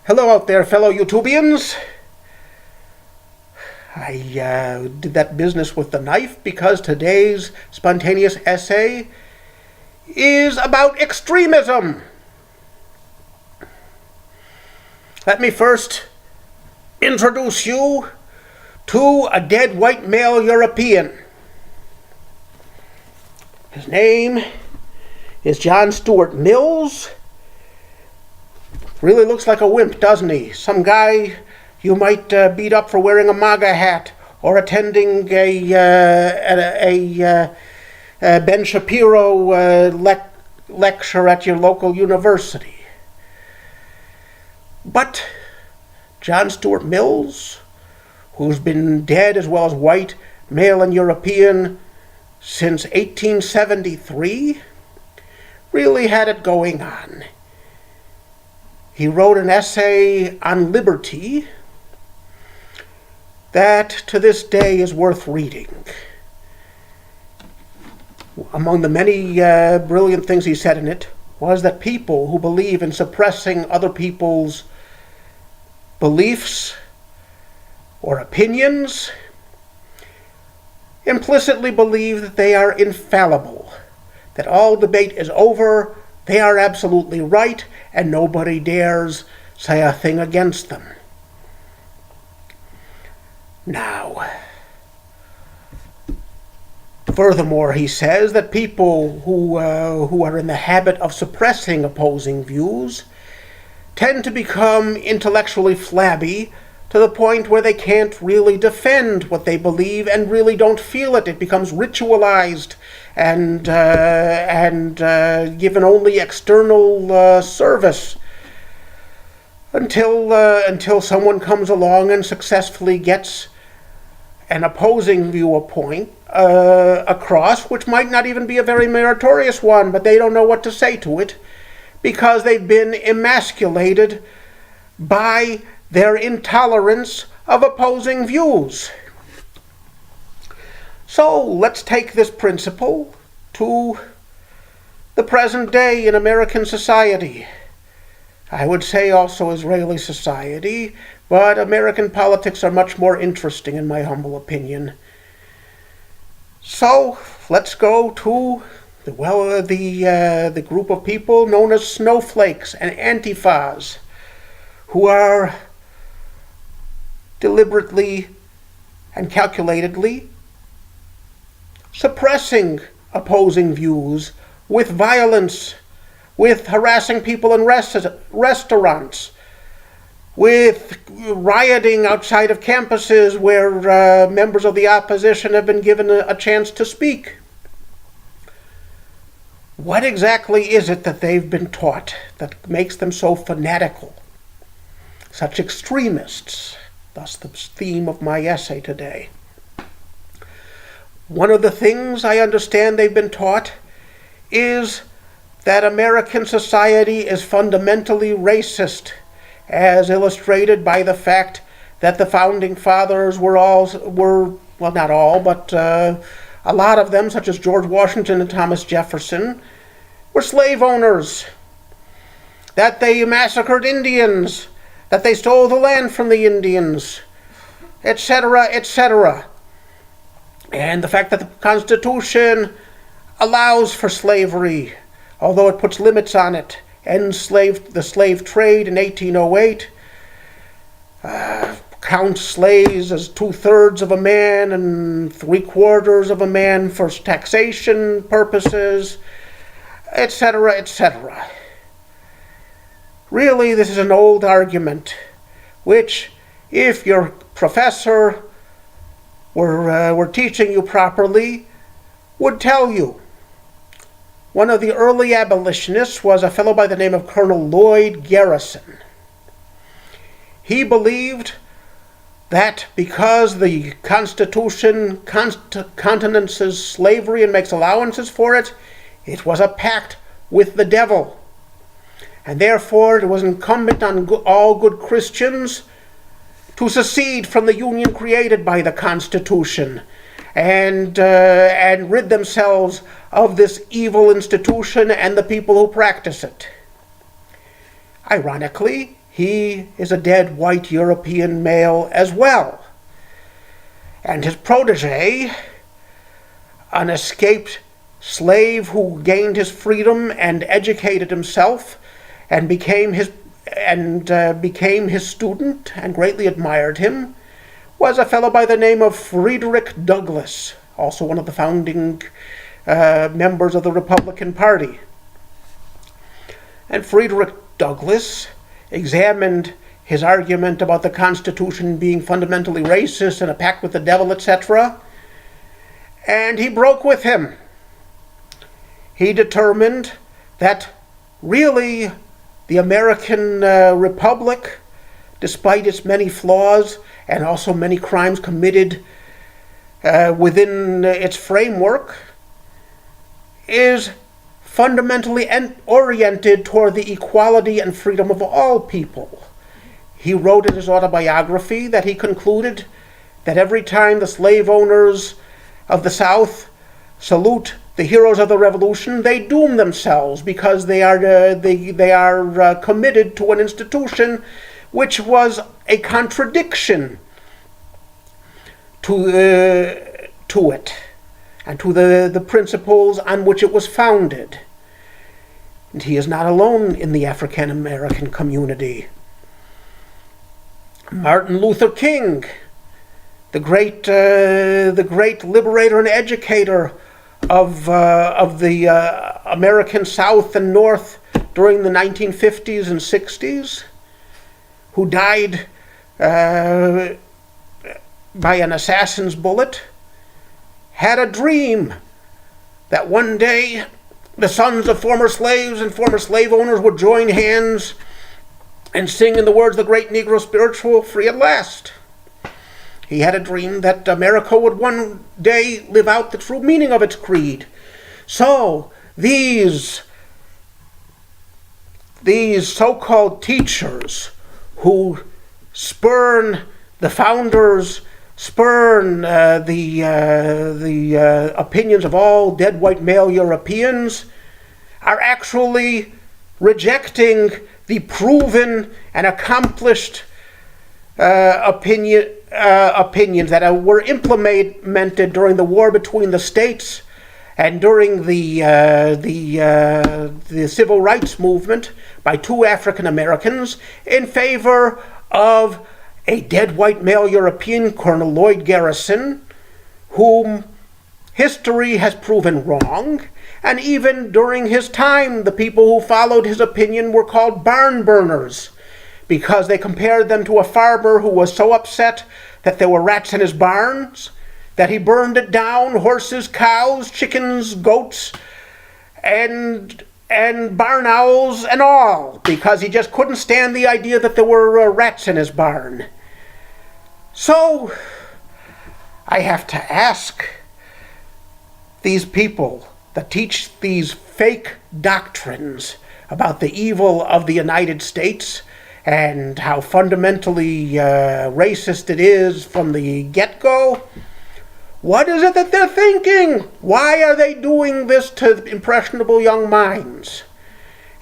Hello out there, fellow YouTubians. I did that business with the knife because today's spontaneous essay is about extremism. Let me first introduce you to a dead white male European. His name is John Stuart Mills. Really looks like a wimp, doesn't he? Some guy you might beat up for wearing a MAGA hat or attending a Ben Shapiro lecture at your local university. But John Stuart Mills, who's been dead as well as white, male and European since 1873, really had it going on. He wrote an essay on liberty that to this day is worth reading. Among the many brilliant things he said in it was that people who believe in suppressing other people's beliefs or opinions implicitly believe that they are infallible, that all debate is over, they are absolutely right, and nobody dares say a thing against them. Now, furthermore, he says that people who are in the habit of suppressing opposing views tend to become intellectually flabby to the point where they can't really defend what they believe and really don't feel it. It becomes ritualized and given only external service until someone comes along and successfully gets an opposing viewpoint across, which might not even be a very meritorious one, but they don't know what to say to it because they've been emasculated by their intolerance of opposing views. So let's take this principle to the present day in American society. I would say also Israeli society, but American politics are much more interesting in my humble opinion. So let's go to the group of people known as snowflakes and antifas, who are deliberately and calculatedly suppressing opposing views with violence, with harassing people in restaurants, with rioting outside of campuses where members of the opposition have been given a chance to speak. What exactly is it that they've been taught that makes them so fanatical, such extremists? Thus the theme of my essay today. One of the things I understand they've been taught is that American society is fundamentally racist, as illustrated by the fact that the founding fathers were not all, but a lot of them, such as George Washington and Thomas Jefferson, were slave owners, that they massacred Indians, that they stole the land from the Indians, etc., etc. And the fact that the Constitution allows for slavery, although it puts limits on it, ends the slave trade in 1808, counts slaves as 2/3 of a man and 3/4 of a man for taxation purposes, etc., etc. Really, this is an old argument, which, if your professor were teaching you properly, would tell you. One of the early abolitionists was a fellow by the name of Colonel Lloyd Garrison. He believed that because the Constitution countenances slavery and makes allowances for it, it was a pact with the devil. And therefore it was incumbent on all good Christians to secede from the union created by the Constitution and rid themselves of this evil institution and the people who practice it. Ironically, he is a dead white European male as well. And his protege, an escaped slave who gained his freedom and educated himself and became his student and greatly admired him, was a fellow by the name of Frederick Douglass, also one of the founding members of the Republican Party. And Frederick Douglass examined his argument about the Constitution being fundamentally racist and a pact with the devil, etc., and he broke with him. He determined that really the American Republic, despite its many flaws and also many crimes committed within its framework, is fundamentally oriented toward the equality and freedom of all people. He wrote in his autobiography that he concluded that every time the slave owners of the South salute the heroes of the Revolution, they doom themselves because they are committed to an institution which was a contradiction to it and to the principles on which it was founded. And he is not alone in the African American community. Martin Luther King, the great liberator and educator of the American South and North during the 1950s and 60s, who died by an assassin's bullet, had a dream that one day the sons of former slaves and former slave owners would join hands and sing in the words of the great Negro spiritual, "Free at Last." He had a dream that America would one day live out the true meaning of its creed. So these so-called teachers who spurn the founders, spurn the opinions of all dead white male Europeans, are actually rejecting the proven and accomplished opinions that were implemented during the war between the states and during the civil rights movement by two African Americans in favor of a dead white male European, Colonel Lloyd Garrison, whom history has proven wrong. And even during his time, the people who followed his opinion were called barn burners, because they compared them to a farmer who was so upset that there were rats in his barns that he burned it down, horses, cows, chickens, goats, and barn owls and all, because he just couldn't stand the idea that there were rats in his barn. So I have to ask these people that teach these fake doctrines about the evil of the United States and how fundamentally racist it is from the get-go, what is it that they're thinking? Why are they doing this to impressionable young minds?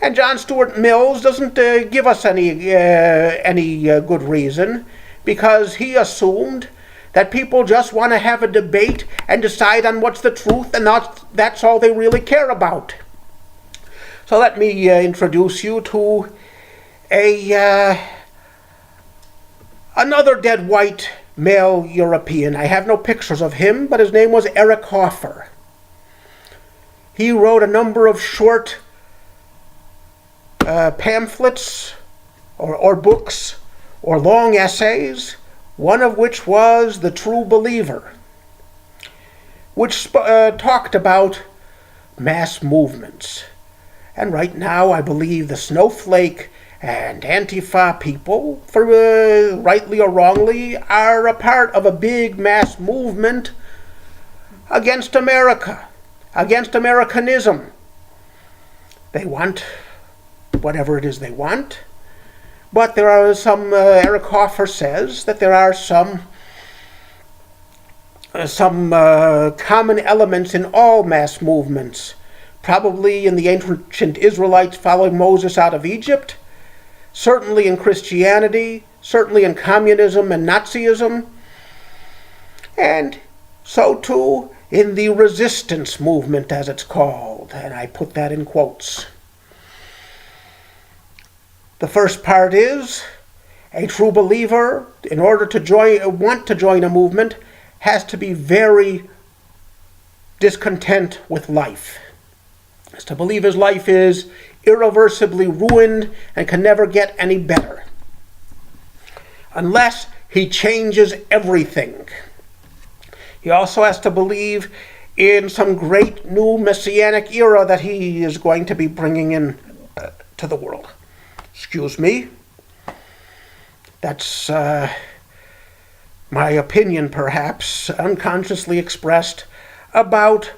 And John Stuart Mills doesn't give us any good reason, because he assumed that people just want to have a debate and decide on what's the truth, and that's all they really care about. So let me introduce you to another dead white male European. I have no pictures of him, but his name was Eric Hoffer. He wrote a number of short pamphlets or books or long essays, one of which was The True Believer, which talked about mass movements. And right now, I believe the snowflake and Antifa people, for rightly or wrongly, are a part of a big mass movement against America, against Americanism. They want whatever it is they want, but there are some, Eric Hoffer says, that there are some common elements in all mass movements. Probably in the ancient Israelites following Moses out of Egypt, certainly in Christianity, certainly in communism and Nazism, and so too in the resistance movement, as it's called, and I put that in quotes. The first part is, a true believer, in order to want to join a movement, has to be very discontent with life. Has to believe his life is irreversibly ruined and can never get any better, unless he changes everything. He also has to believe in some great new messianic era that he is going to be bringing in to the world. Excuse me. That's my opinion, perhaps, unconsciously expressed about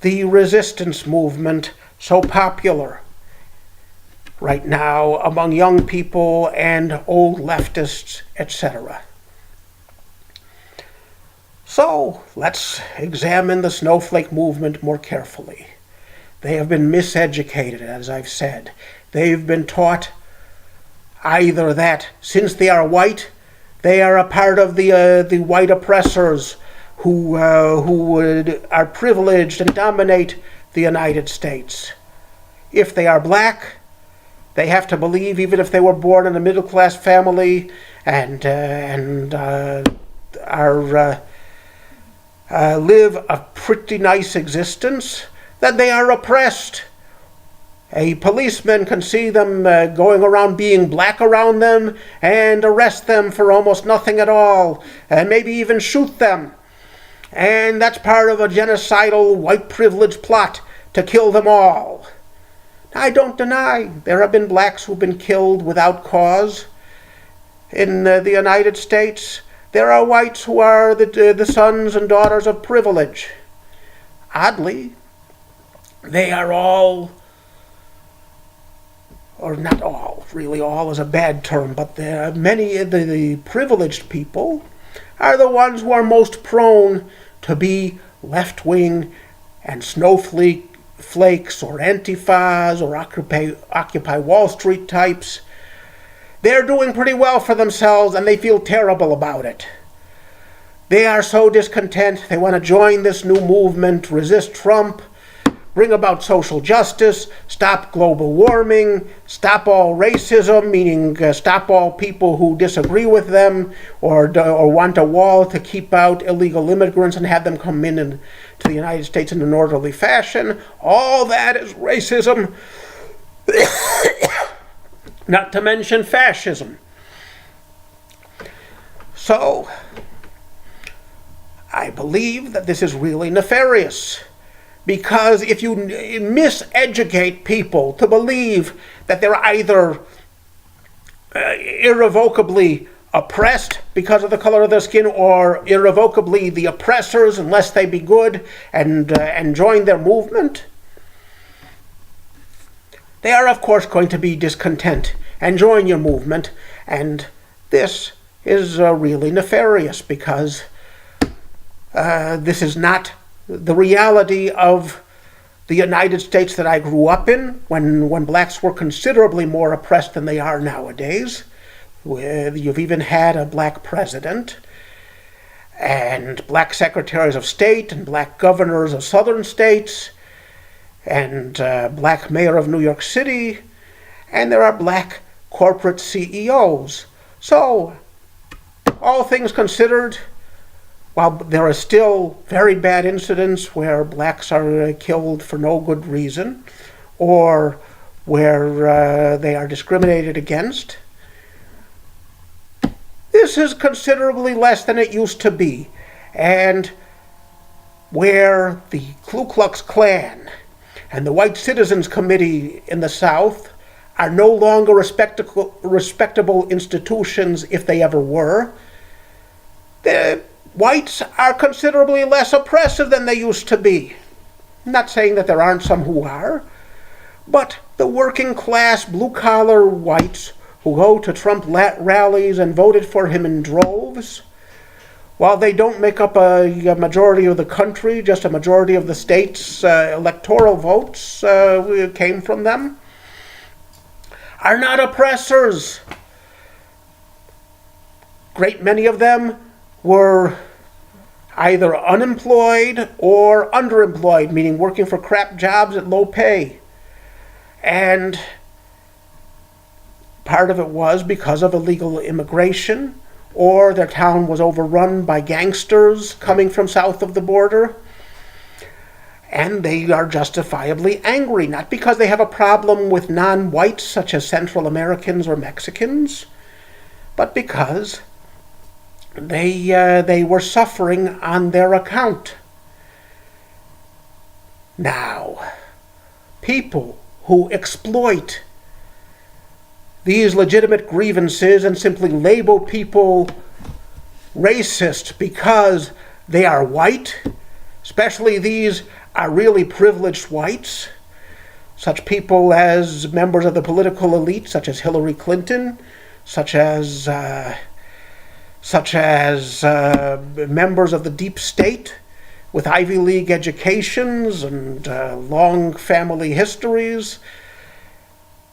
the resistance movement so popular right now among young people and old leftists, etc. So let's examine the snowflake movement more carefully. They have been miseducated, as I've said. They've been taught either that since they are white, they are a part of the white oppressors who are privileged and dominate the United States. If they are black, they have to believe, even if they were born in a middle-class family and live a pretty nice existence, that they are oppressed. A policeman can see them going around being black around them and arrest them for almost nothing at all, and maybe even shoot them. And that's part of a genocidal white privilege plot to kill them all. I don't deny there have been blacks who've been killed without cause in the United States. There are whites who are the sons and daughters of privilege. Oddly, they are all, or not all, really all is a bad term, but many of the privileged people are the ones who are most prone to be left-wing and snowflakes or Antifas or Occupy Wall Street types. They're doing pretty well for themselves and they feel terrible about it. They are so discontent. They want to join this new movement, resist Trump, bring about social justice, stop global warming, stop all racism, meaning stop all people who disagree with them or want a wall to keep out illegal immigrants and have them come in to the United States in an orderly fashion. All that is racism, not to mention fascism. So, I believe that this is really nefarious. Because if you miseducate people to believe that they're either irrevocably oppressed because of the color of their skin or irrevocably the oppressors unless they be good and join their movement, they are of course going to be discontent and join your movement. And this is really nefarious because this is not the reality of the United States that I grew up in, when blacks were considerably more oppressed than they are nowadays. You've even had a black president, and black secretaries of state, and black governors of southern states, and black mayor of New York City, and there are black corporate CEOs. So, all things considered, while there are still very bad incidents where blacks are killed for no good reason, or where they are discriminated against, this is considerably less than it used to be. And where the Ku Klux Klan and the White Citizens Committee in the South are no longer respectable institutions, if they ever were, the whites are considerably less oppressive than they used to be. I'm not saying that there aren't some who are, but the working class, blue-collar whites who go to Trump rallies and voted for him in droves, while they don't make up a majority of the country, just a majority of the state's electoral votes came from them, are not oppressors. Great many of them were either unemployed or underemployed, meaning working for crap jobs at low pay. And part of it was because of illegal immigration, or their town was overrun by gangsters coming from south of the border. And they are justifiably angry, not because they have a problem with non-whites such as Central Americans or Mexicans, but because they were suffering on their account. Now, people who exploit these legitimate grievances and simply label people racist because they are white, especially these are really privileged whites, such people as members of the political elite, such as Hillary Clinton, such as members of the deep state with Ivy League educations and long family histories.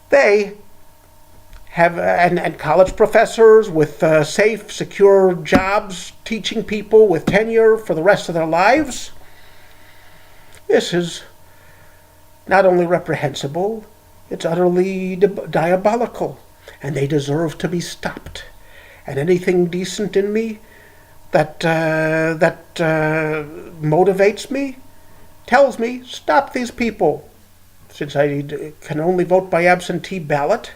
They have, and college professors with safe, secure jobs, teaching people with tenure for the rest of their lives. This is not only reprehensible, it's utterly diabolical, and they deserve to be stopped. And anything decent in me that motivates me tells me, stop these people. Since I can only vote by absentee ballot,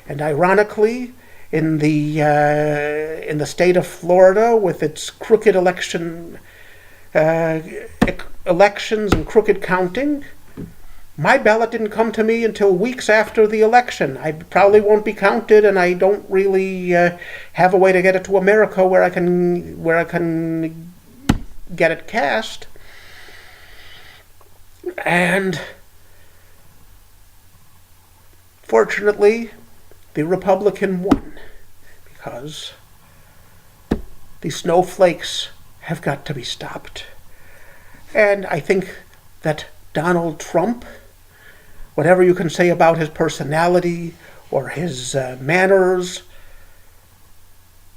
and ironically, in the state of Florida, with its crooked elections and crooked counting, my ballot didn't come to me until weeks after the election. I probably won't be counted, and I don't really have a way to get it to America where I can get it cast. And fortunately, the Republican won, because the snowflakes have got to be stopped. And I think that Donald Trump, whatever you can say about his personality or his manners,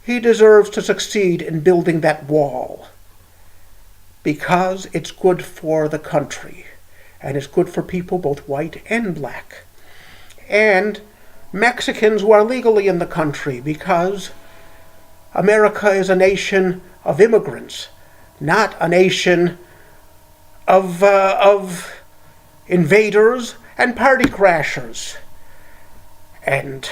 he deserves to succeed in building that wall, because it's good for the country, and it's good for people both white and black, and Mexicans who are legally in the country, because America is a nation of immigrants, not a nation of invaders and party crashers. And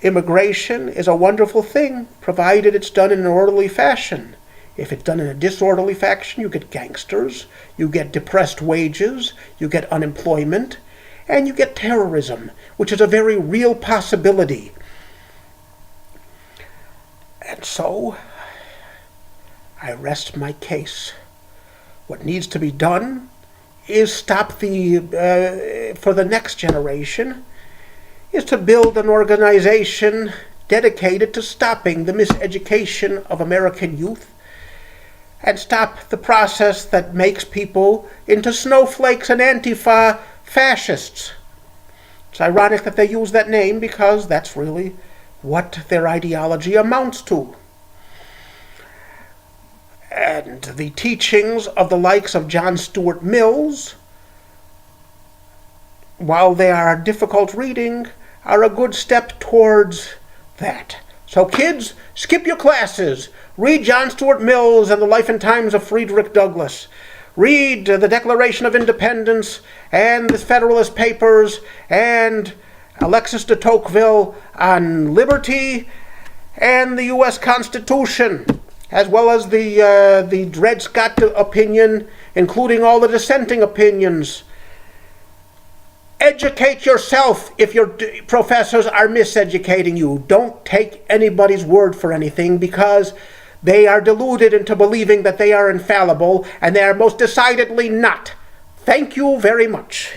immigration is a wonderful thing, provided it's done in an orderly fashion. If it's done in a disorderly fashion, you get gangsters, you get depressed wages, you get unemployment, and you get terrorism, which is a very real possibility. And so, I rest my case. What needs to be done is stop for the next generation, is to build an organization dedicated to stopping the miseducation of American youth, and stop the process that makes people into snowflakes and Antifa fascists. It's ironic that they use that name, because that's really what their ideology amounts to. And the teachings of the likes of John Stuart Mills, while they are difficult reading, are a good step towards that. So kids, skip your classes. Read John Stuart Mills and the Life and Times of Frederick Douglass. Read the Declaration of Independence and the Federalist Papers and Alex DeTocqueville on liberty and the U.S. Constitution, as well as the Dred Scott opinion, including all the dissenting opinions. Educate yourself if your professors are miseducating you. Don't take anybody's word for anything, because they are deluded into believing that they are infallible, and they are most decidedly not. Thank you very much.